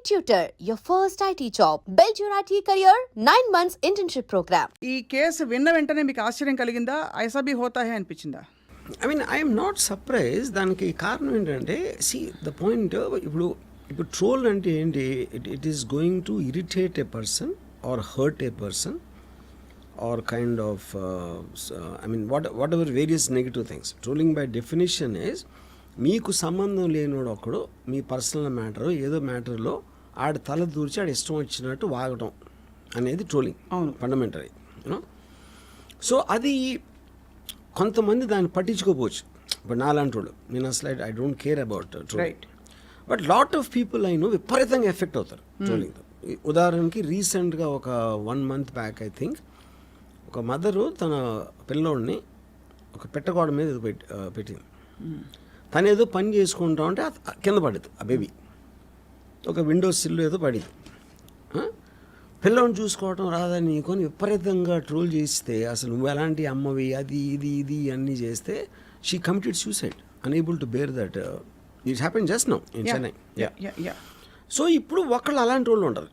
Tutor, your first IT job. Build your IT career, 9 months internship program. ఈ case విన్న వెంటనే మీకు ఆశ్చర్యం కలిగిందా? ఐసా భీ హోతా హై అనిపించిందా? I mean I'm not surprise. దానికి కారణం ఏంటంటే ద పాయింట్ ఇప్పుడు ట్రోల్ అంటే ఏంటి, it is going to irritate A person are hurt A person are kind of I mean what ever various negative things. Trolling by definition is మీకు సంబంధం లేనివాడు ఒకడు మీ పర్సనల్ మ్యాటర్ ఏదో మ్యాటర్లో ఆడి తల దూర్చి ఆడి ఇష్టం వచ్చినట్టు వాగటం అనేది ట్రోలింగ్ ఫండమెంటరీ యూనో. సో అది కొంతమంది దాన్ని పట్టించుకోపోవచ్చు. ఇప్పుడు నాలాంటి వాళ్ళు నేను అసలు I don't care about trolling. But lot of people అయినా విపరీతంగా ఎఫెక్ట్ అవుతారు ట్రోలింగ్తో. ఉదాహరణకి రీసెంట్గా ఒక 1 month బ్యాక్ ఐ థింక్ ఒక మదరు తన పిల్లోడిని ఒక పెట్టగోడ మీద ఏదో పెట్టింది. తను ఏదో పని చేసుకుంటా ఉంటే కింద పడింది ఆ బేబీ, ఒక విండోస్ సిల్లు ఏదో పడింది. పిల్లని చూసుకోవటం రాదని నీకొని విపరీతంగా ట్రోల్ చేస్తే అసలు నువ్వు ఎలాంటి అమ్మవి అది ఇది అన్నీ చేస్తే she committed suicide unable to bear that. It's happen just now in Chennai. So ఇప్పుడు ఒకళ్ళు అలాంటి వాళ్ళు ఉండరు.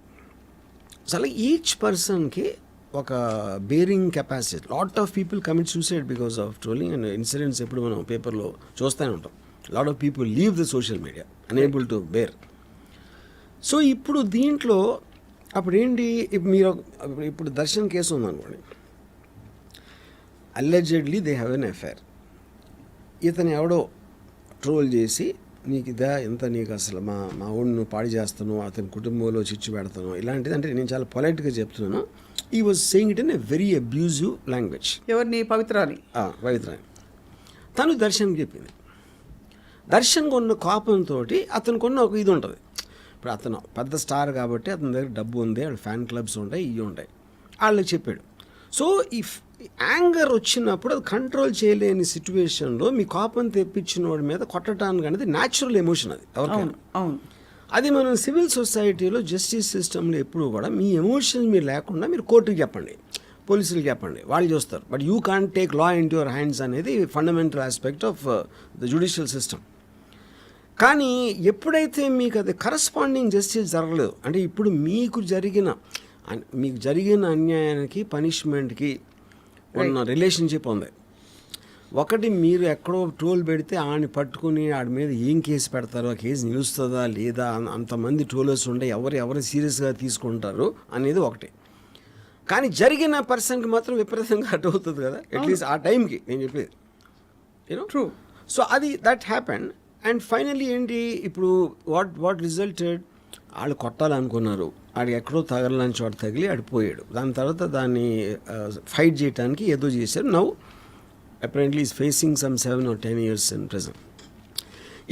అసలు ఈచ్ పర్సన్కి ఒక bearing capacity. Lot of people commit suicide because of trolling and incidents ఎప్పుడు మనం పేపర్లో చూస్తూనే ఉంటాం. Lot of people leave the social media unable to bear. So ఇప్పుడు దీంట్లో అప్పుడు ఏంటి, మీరు ఇప్పుడు దర్శన్ కేసు ఉందనుకోండి, allegedly they have an affair. ఇతను ఎవడో ట్రోల్ చేసి నీకు ఇదా ఎంత, నీకు అసలు మా ఊడిని పాడి చేస్తాను, అతని కుటుంబంలో చిచ్చు పెడతాను, ఇలాంటిది. అంటే నేను చాలా పొలైట్గా చెప్తున్నాను. ఈ was saying it in a very abusive language. ఎవరిని? పవిత్రాని. తను దర్శన్కి చెప్పింది. దర్శన్ కొన్న కోపంతో అతను కొన్న ఒక ఇది ఉంటుంది. ఇప్పుడు అతను పెద్ద స్టార్ కాబట్టి అతని దగ్గర డబ్బు ఉంది, వాళ్ళ ఫ్యాన్ క్లబ్స్ ఉంటాయి, ఇవి ఉంటాయి, వాళ్ళకి చెప్పాడు. సో ఈ యాంగర్ వచ్చినప్పుడు అది కంట్రోల్ చేయలేని సిచ్యువేషన్లో మీ కోపం తెప్పించిన వాడి మీద కొట్టడానికి అనేది న్యాచురల్ ఎమోషన్. అది ఎవరికైనా. అది మనం సివిల్ సొసైటీలో జస్టిస్ సిస్టంలో ఎప్పుడు కూడా మీ ఎమోషన్స్ మీరు లేకుండా మీరు కోర్టుకి చెప్పండి, పోలీసులకు చెప్పండి, వాళ్ళు చూస్తారు. But you can't take law in your hands అనేది fundamental aspect of the judicial system. కానీ ఎప్పుడైతే మీకు అది కరస్పాండింగ్ జస్టిస్ జరగలేదు అంటే ఇప్పుడు మీకు జరిగిన అన్యాయానికి పనిష్మెంట్కి ఉన్న రిలేషన్షిప్ ఉంది. ఒకటి మీరు ఎక్కడో ట్రోల్ పెడితే ఆడిని పట్టుకుని ఆడి మీద ఏం కేసు పెడతారో, ఆ కేసు నిలుస్తుందా లేదా, అంతమంది ట్రోలర్స్ ఉండే ఎవరు సీరియస్గా తీసుకుంటారు అనేది ఒకటి. కానీ జరిగిన పర్సన్కి మాత్రం విపరీతంగా అటు అవుతుంది కదా, అట్లీస్ట్ ఆ టైంకి నేను చెప్పేది యూనో. ట్రూ. సో అది దట్ హ్యాపెండ్. అండ్ ఫైనల్లీ ఏంటి, ఇప్పుడు వాట్ రిజల్టెడ్, వాళ్ళు కొట్టాలనుకున్నారు, ఆడికి ఎక్కడో తగలని చోట తగిలి ఆడిపోయాడు. దాని తర్వాత దాన్ని ఫైట్ చేయడానికి ఏదో చేశారు. Now apparently is facing some 7 or 10 years in present.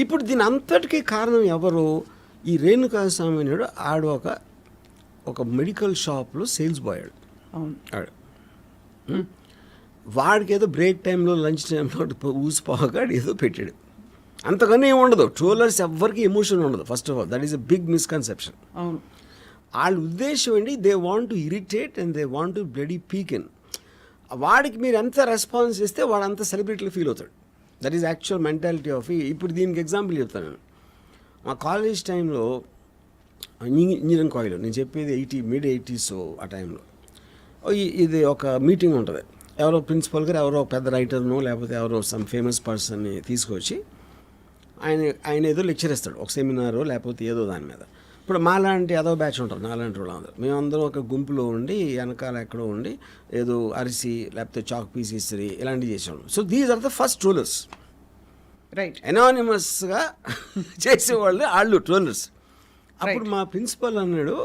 ఇప్పుడు దీని అంతటికీ కారణం ఎవరు? ఈ రేణుకాస్వామి నాయుడు ఆడు ఒక మెడికల్ షాప్లో సేల్స్ బాయ్ ఆడు. వాడికి ఏదో బ్రేక్ టైంలో లంచ్ టైంలో ఊసిపోగా ఏదో పెట్టాడు. అంతకన్నా ఏమి ఉండదు. ట్రోలర్స్ ఎవ్వరికి ఎమోషన్ ఉండదు. First of all that is a big misconception. వాళ్ళ ఉద్దేశం ఏంటి, they want to irritate and they want to bloody peek in. వాడికి మీరు ఎంత రెస్పాన్స్ ఇస్తే వాడు అంత సెలబ్రిటీలు ఫీల్ అవుతాడు. That is actual mentality of. ఇప్పుడు దీనికి ఎగ్జాంపుల్ చెప్తాను నేను. మా కాలేజ్ టైంలో ఇంజనీరింగ్ కాలేజ్లో, నేను చెప్పేది mid-80s ఆ టైంలో ఇది ఒక మీటింగ్ ఉంటుంది. ఎవరో ప్రిన్సిపల్ గారు ఎవరో పెద్ద రైటర్ను లేకపోతే ఎవరో సమ్ ఫేమస్ పర్సన్ని తీసుకొచ్చి ఆయన ఏదో లెక్చర్ ఇస్తాడు, ఒక సెమినారో లేకపోతే ఏదో దాని మీద. ఇప్పుడు మాలాంటి ఏదో బ్యాచ్ ఉంటారు, నాలాంటి వాళ్ళు అందరూ మేమందరం ఒక గుంపులో ఉండి వెనకాల ఎక్కడో ఉండి ఏదో అరిసి లేకపోతే చాక్ పీస్ ఇస్త్రీ ఇలాంటివి చేసేవాళ్ళం. So these are the first trollers. Right. ఎనానిమస్గా చేసేవాళ్ళు వాళ్ళు ట్రోలర్స్. అప్పుడు మా ప్రిన్సిపల్ అన్నాడు,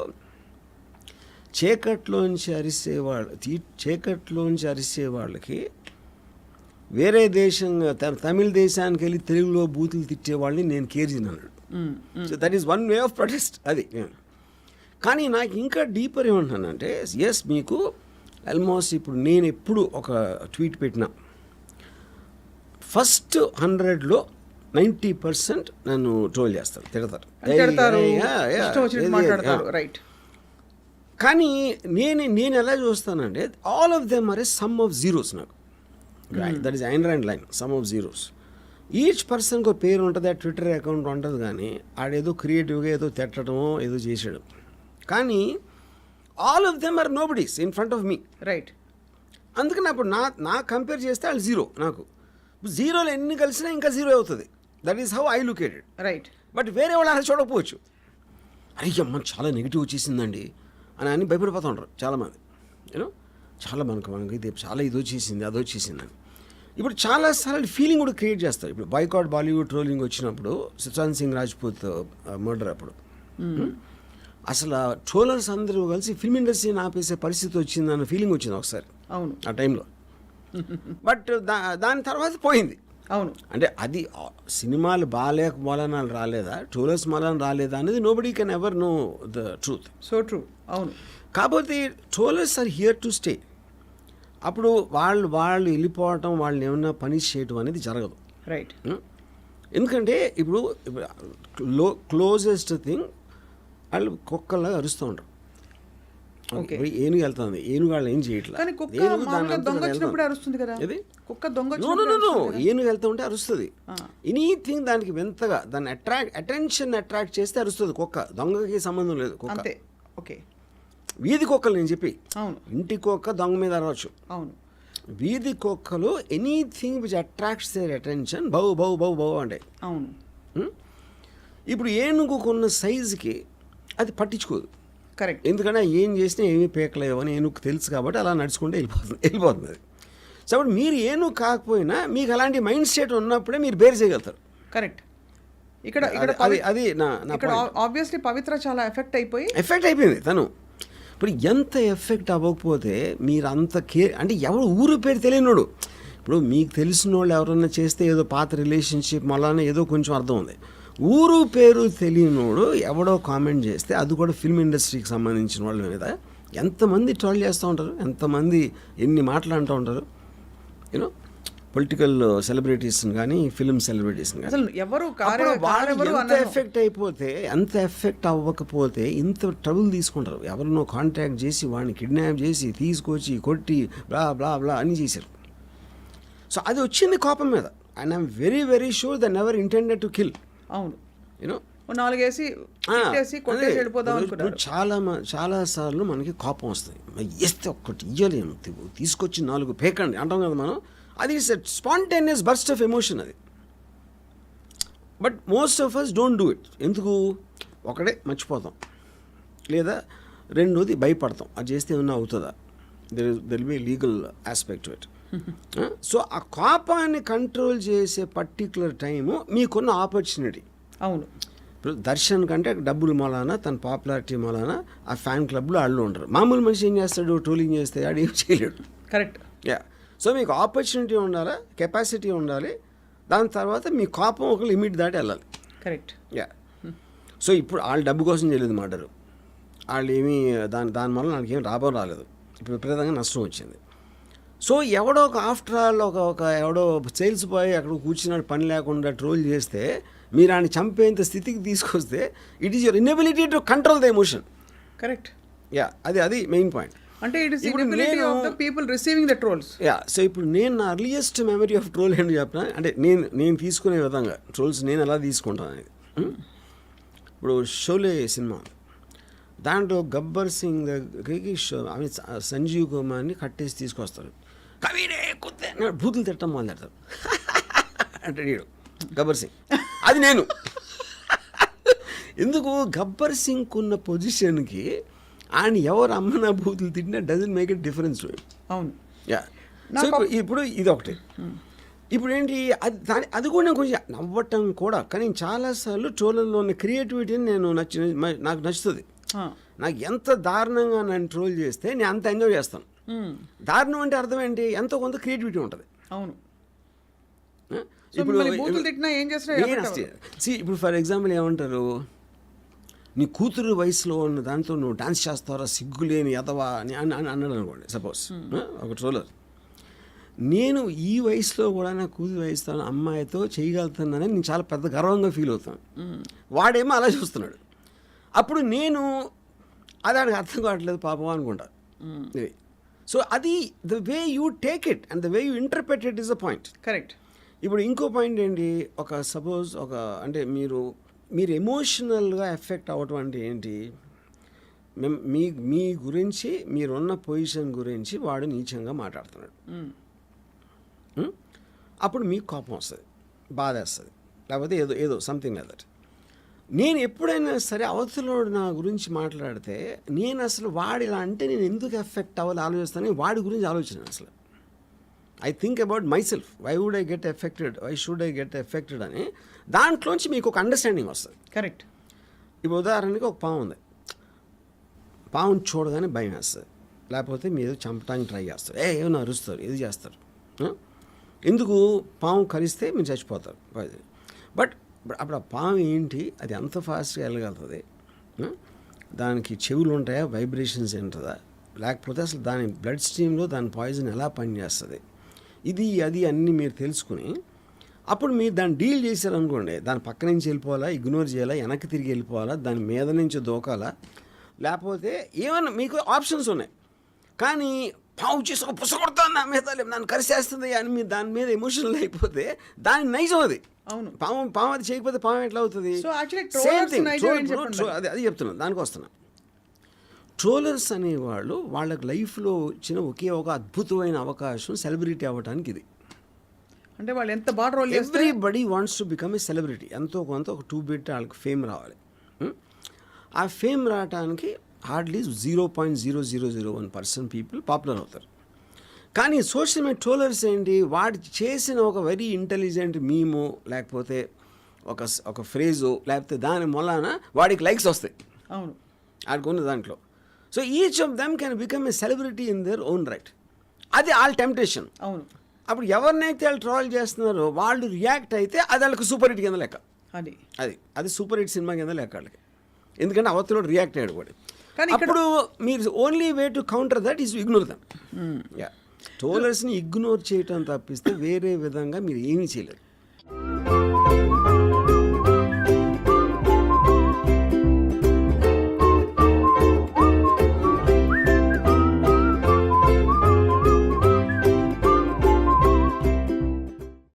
చీకట్లోంచి అరిసే వాళ్ళకి వేరే దేశంగా తమిళ దేశానికి వెళ్ళి తెలుగులో బూతులు తిట్టే వాళ్ళని నేను కేర్జిన్ అన్నాడు. So that is one way of protest అది. కానీ నాకు ఇంకా డీపర్ ఏమంటున్నానంటే, ఎస్ మీకు ఆల్మోస్ట్ ఇప్పుడు నేను ఎప్పుడు ఒక ట్వీట్ పెట్టినా ఫస్ట్ 100లో 90% నన్ను ట్రోల్ చేస్తారు, తిడతారు. రైట్. కానీ నేను ఎలా చూస్తానంటే all of them are a sum of zeros. నాకు that is Ayn Rand line, sum of zeros. Each పర్సన్కి ఒక పేరు ఉంటుంది, ఆ ట్విట్టర్ అకౌంట్ ఉంటుంది, కానీ ఆడేదో క్రియేటివ్గా ఏదో తిట్టడమో ఏదో చేసాడు. కానీ all of them are nobodies in front of me. Right. అందుకని అప్పుడు నా కంపేర్ చేస్తే వాళ్ళు జీరో. నాకు జీరోలో ఎన్ని కలిసినా ఇంకా జీరో అవుతుంది. That is how I look at it. Right. But వేరే వాళ్ళు అలా చూడకపోవచ్చు. అరే అమ్మ చాలా నెగిటివ్ వచ్చేసిందండి అని భయపడిపోతూ ఉంటారు చాలామంది. యూనో చాలా మనకి ఇది చాలా ఇది వచ్చేసింది అది వచ్చేసిందని. ఇప్పుడు చాలాసార్లు ఫీలింగ్ కూడా క్రియేట్ చేస్తారు. ఇప్పుడు బాయ్కాట్ బాలీవుడ్ ట్రోలింగ్ వచ్చినప్పుడు సుశాంత్ సింగ్ రాజ్పూత్ మర్డర్ అప్పుడు అసలు ట్రోలర్స్ అందరూ కలిసి ఫిల్మ్ ఇండస్ట్రీని ఆపేసే పరిస్థితి వచ్చిందన్న ఫీలింగ్ వచ్చింది ఒకసారి. అవును. ఆ టైంలో. బట్ దాని తర్వాత పోయింది. అవును. అంటే అది సినిమాలు బాగాలేక మూలన రాలేదా, ట్రోలర్స్ మూలన రాలేదా అనేది nobody can ever know the truth. So true. అవును. కాకపోతే trollers are here to stay. అప్పుడు వాళ్ళు వెళ్ళిపోవటం, వాళ్ళని ఏమన్నా పనిష్ చేయటం అనేది జరగదు. రైట్. ఎందుకంటే ఇప్పుడు క్లోజెస్ట్ థింగ్ వాళ్ళు కుక్కల్లా అరుస్తూ ఉంటారు. ఏనుగు వెళ్తుంది, ఏనుగు వాళ్ళు ఏం చేయట్లేదు. ఏనుగు వెళ్తూ ఉంటే అరుస్తుంది. ఎనీథింగ్ దానికి వింతగా దాన్ని అటెన్షన్ అట్రాక్ట్ చేస్తే అరుస్తుంది కుక్క. దొంగకి సంబంధం లేదు కుక్క. ఓకే. వీధి కుక్కలు నేను చెప్పి. అవును. ఇంటి కుక్క దొంగ మీద అరవచ్చు. అవును. వీధి కుక్కలు anything which attracts their attention bow bow bow bow అంటే. అవును. ఇప్పుడు ఏనుగుకున్న సైజుకి అది పట్టించుకోదు. కరెక్ట్. ఎందుకంటే ఏం చేసినా ఏమీ పేకలేవు అని ఏనుగు తెలుసు కాబట్టి అలా నడుచుకుంటే వెళ్ళిపోతుంది అది. సో అప్పుడు మీరు ఏనుగు కాకపోయినా మీకు అలాంటి మైండ్ సెట్ ఉన్నప్పుడే మీరు బేర్ చేయగలుగుతారు. కరెక్ట్. ఇక్కడ అది నా ఆబ్వియస్లీ పవిత్ర చాలా ఎఫెక్ట్ అయిపోయింది తను. ఇప్పుడు ఎంత ఎఫెక్ట్ అవ్వకపోతే మీరు అంత అంటే ఎవరు ఊరు పేరు తెలియనోడు. ఇప్పుడు మీకు తెలిసిన వాళ్ళు ఎవరన్నా చేస్తే ఏదో పాత రిలేషన్షిప్ మళ్ళీ ఏదో కొంచెం అర్థం ఉంది. ఊరు పేరు తెలియనోడు ఎవడో కామెంట్ చేస్తే, అది కూడా ఫిల్మ్ ఇండస్ట్రీకి సంబంధించిన వాళ్ళ మీద ఎంతమంది ట్రోల్ చేస్తూ ఉంటారు, ఎంతమంది ఎన్ని మాటలు అంటూ ఉంటారు. యూనో పొలిటికల్ సెలబ్రిటీస్ని కానీ ఫిల్మ్ సెలబ్రిటీస్ని కానీ ఎంత ఎఫెక్ట్ అయిపోతే, ఎంత ఎఫెక్ట్ అవ్వకపోతే ఇంత ట్రబుల్ తీసుకుంటారు. ఎవరినో కాంటాక్ట్ చేసి వాడిని కిడ్నాప్ చేసి తీసుకొచ్చి కొట్టి బ్లా బ్లా బ్లా అని చేశారు. సో అది వచ్చింది కోపం మీద. And I'm very very sure the never intended to kill. అవును. యూనో చాలా సార్లు మనకి కోపం వస్తుంది. వేస్తే ఒక్కటి ఇయ్యలేము, తీసుకొచ్చి 4 పేకండి అంటాం కదా మనం. అది it's a spontaneous burst of emotion అది. But most of us don't do it. ఎందుకు? ఒకటే మర్చిపోతాం, లేదా రెండోది భయపడతాం. అది చేస్తే ఏమన్నా అవుతుందా, there be legal aspect to it. So ఆ కోపాన్ని కంట్రోల్ చేసే పర్టికులర్ టైము మీకున్న ఆపర్చునిటీ. అవును. ఇప్పుడు దర్శన్ కంటే డబ్బులు మూలాన, తన పాపులారిటీ మూలాన ఆ ఫ్యాన్ క్లబ్లో వాళ్ళు ఉంటారు. మామూలు మనిషి ఏం చేస్తాడు, ట్రోలింగ్ చేస్తే ఆడు ఏం చేయలేడు. కరెక్ట్. యా. సో మీకు ఆపర్చునిటీ ఉండాలి, కెపాసిటీ ఉండాలి. దాని తర్వాత మీ కోపం ఒక లిమిట్ దాటి వెళ్ళాలి. కరెక్ట్. యా. సో ఇప్పుడు వాళ్ళు డబ్బు కోసం చేయలేదు మాటరు. వాళ్ళు ఏమీ దానివల్ల నాకు ఏం లాభం రాలేదు, ఇప్పుడు విపరీతంగా నష్టం వచ్చింది. సో ఎవడో ఒక ఆఫ్టర్ ఆల్ ఒక ఎవడో సేల్స్ బాయ్ అక్కడ కూర్చున్నాడు పని లేకుండా ట్రోల్ చేస్తే మీరు ఆయన చంపేంత స్థితికి తీసుకొస్తే it is your inability to control the emotion. Correct. Yeah, అది మెయిన్ పాయింట్. అంటే it is inability of the people receiving the trolls. Yeah. So ఇప్పుడు నేను నా అర్లియస్ట్ మెమరీ ఆఫ్ ట్రోల్ ఏంటి చెప్పిన అంటే నేను తీసుకునే విధంగా ట్రోల్స్ నేను ఎలా తీసుకుంటాను అనేది. ఇప్పుడు షోలే సినిమా, దాంట్లో గబ్బర్ సింగ్ దగ్గరికి సంజీవ్ కుమార్ని కట్టేసి తీసుకొస్తారు. కవిడే కుత్తే బూతులు తిట్టడం మొదలెడతారు అంటే గబ్బర్ సింగ్. అది నేను ఎందుకు గబ్బర్ సింగ్ ఉన్న పొజిషన్కి ఆయన ఎవరు అమ్మన బూతులు తిట్టినా doesn't make it difference to him. అవును. యా. సో ఇప్పుడు ఇది ఒకటి. ఇప్పుడు ఏంటి అది కూడా నేను కొంచెం నవ్వటం కూడా, కానీ చాలాసార్లు ట్రోలర్లో ఉన్న క్రియేటివిటీని నాకు నచ్చుతుంది. నాకు ఎంత దారుణంగా నన్ను ట్రోల్ చేస్తే నేను అంత ఎంజాయ్ చేస్తాను. దారుణం అంటే అర్థం ఏంటి, ఎంతో కొంత క్రియేటివిటీ ఉంటుంది. అవును. ఇప్పుడు ఇప్పుడు ఫర్ ఎగ్జాంపుల్ ఏమంటారు, నీ కూతురు వయసులో ఉన్న దాంతో నువ్వు డాన్స్ చేస్తావరా సిగ్గులేని ఎదవా అని అన్నాడు అనుకోండి సపోజ్ ఒక ట్రోలర్. నేను ఈ వయసులో కూడా నా కూతురు వయసుతో అమ్మాయితో చేయగలుగుతున్నానని నేను చాలా పెద్ద గర్వంగా ఫీల్ అవుతాను. వాడేమో అలా చూస్తున్నాడు. అప్పుడు నేను అది ఆడికి అర్థం కావట్లేదు పాపం అనుకుంటా. సో అది the way you take it and the way you interpret it is the point. Correct. ఇప్పుడు ఇంకో పాయింట్ ఏంటి, ఒక సపోజ్ ఒక అంటే మీరు ఎమోషనల్గా ఎఫెక్ట్ అవ్వటం అంటే ఏంటి, మీ గురించి మీరున్న పొజిషన్ గురించి వాడు నీచంగా మాట్లాడుతున్నాడు. అప్పుడు మీకు కోపం వస్తుంది, బాధ వేస్తుంది, లేకపోతే ఏదో సంథింగ్ లైక్ దట్. నేను ఎప్పుడైనా సరే అవతలోడు నా గురించి మాట్లాడితే నేను అసలు వాడు ఇలా అంటే నేను ఎందుకు ఎఫెక్ట్ అవ్వాలి ఆలోచిస్తాను, వాడి గురించి ఆలోచన అసలు. I think about myself, why would I get affected, why should I get affected అని దాంట్లోంచి మీకు ఒక అండర్స్టాండింగ్ వస్తుంది. కరెక్ట్. ఇప్పుడు ఉదాహరణకి ఒక పాము ఉంది, పాముని చూడగానే భయం వేస్తుంది, లేకపోతే మీరు చంపడానికి ట్రై చేస్తారు, ఏమైనా అరుస్తారు, ఇది చేస్తారు. ఎందుకు, పాము కరిస్తే మీరు చచ్చిపోతారు. బట్ అప్పుడు ఆ పాము ఏంటి, అది ఎంత ఫాస్ట్గా వెళ్ళగలుగుతుంది, దానికి చెవులు ఉంటాయా, వైబ్రేషన్స్ ఉంటుందా, లేకపోతే అసలు దాని బ్లడ్ స్ట్రీమ్లో దాని పాయిజన్ ఎలా పనిచేస్తుంది, ఇది అది అన్నీ మీరు తెలుసుకుని అప్పుడు మీరు దాన్ని డీల్ చేశారనుకోండి, దాని పక్క నుంచి వెళ్ళిపోవాలా, ఇగ్నోర్ చేయాలా, వెనక్కి తిరిగి వెళ్ళిపోవాలా, దాని మీద నుంచి దూకాలా, లేకపోతే ఏమైనా మీకు ఆప్షన్స్ ఉన్నాయి. కానీ పావు చేసి ఒక పుసకొడతాను నా మీద, నన్ను కరిసేస్తుంది అని మీరు దాని మీద ఎమోషనల్ అయిపోతే దాని నైజం అది. అవును, పాము అది చేయకపోతే పాము ఎట్లా అవుతుంది? అది చెప్తున్నాను, దానికి వస్తున్నా. ట్రోలర్స్ అనేవాళ్ళు వాళ్ళకి లైఫ్లో వచ్చిన ఒకే ఒక అద్భుతమైన అవకాశం సెలబ్రిటీ అవ్వడానికి ఇది. అంటే వాళ్ళు ఎంత బాగా రోల్ చేస్తారు. Everybody wants to become a celebrity. ఎంతో కొంత ఒక 2 బిట్ వాళ్ళకి ఫేమ్ రావాలి. ఆ ఫేమ్ రావడానికి హార్డ్లీ 0.0001% పీపుల్ పాపులర్ అవుతారు. కానీ సోషల్ మీడియా ట్రోలర్స్ ఏంటి, వాడు చేసిన ఒక వెరీ ఇంటెలిజెంట్ మీము, లేకపోతే ఒక ఫ్రేజు, లేకపోతే దాని మూలాన వాడికి లైక్స్ వస్తాయి. అవును, ఆడుకున్న దాంట్లో. So each of them can become a celebrity in their own right. అది వాళ్ళ టెంప్టేషన్. అవును. అప్పుడు ఎవరినైతే వాళ్ళు ట్రోల్ చేస్తున్నారో వాళ్ళు రియాక్ట్ అయితే అది వాళ్ళకి సూపర్ హిట్ కింద లెక్క. అది సూపర్ హిట్ సినిమా కింద లెక్క వాళ్ళకి, ఎందుకంటే అవతల రియాక్ట్ అయ్యాడు కూడా. అప్పుడు మీరు only way to counter that is ignore them. ట్రోలర్స్ని ఇగ్నోర్ చేయటం తప్పిస్తే వేరే విధంగా మీరు ఏమీ చేయలేరు.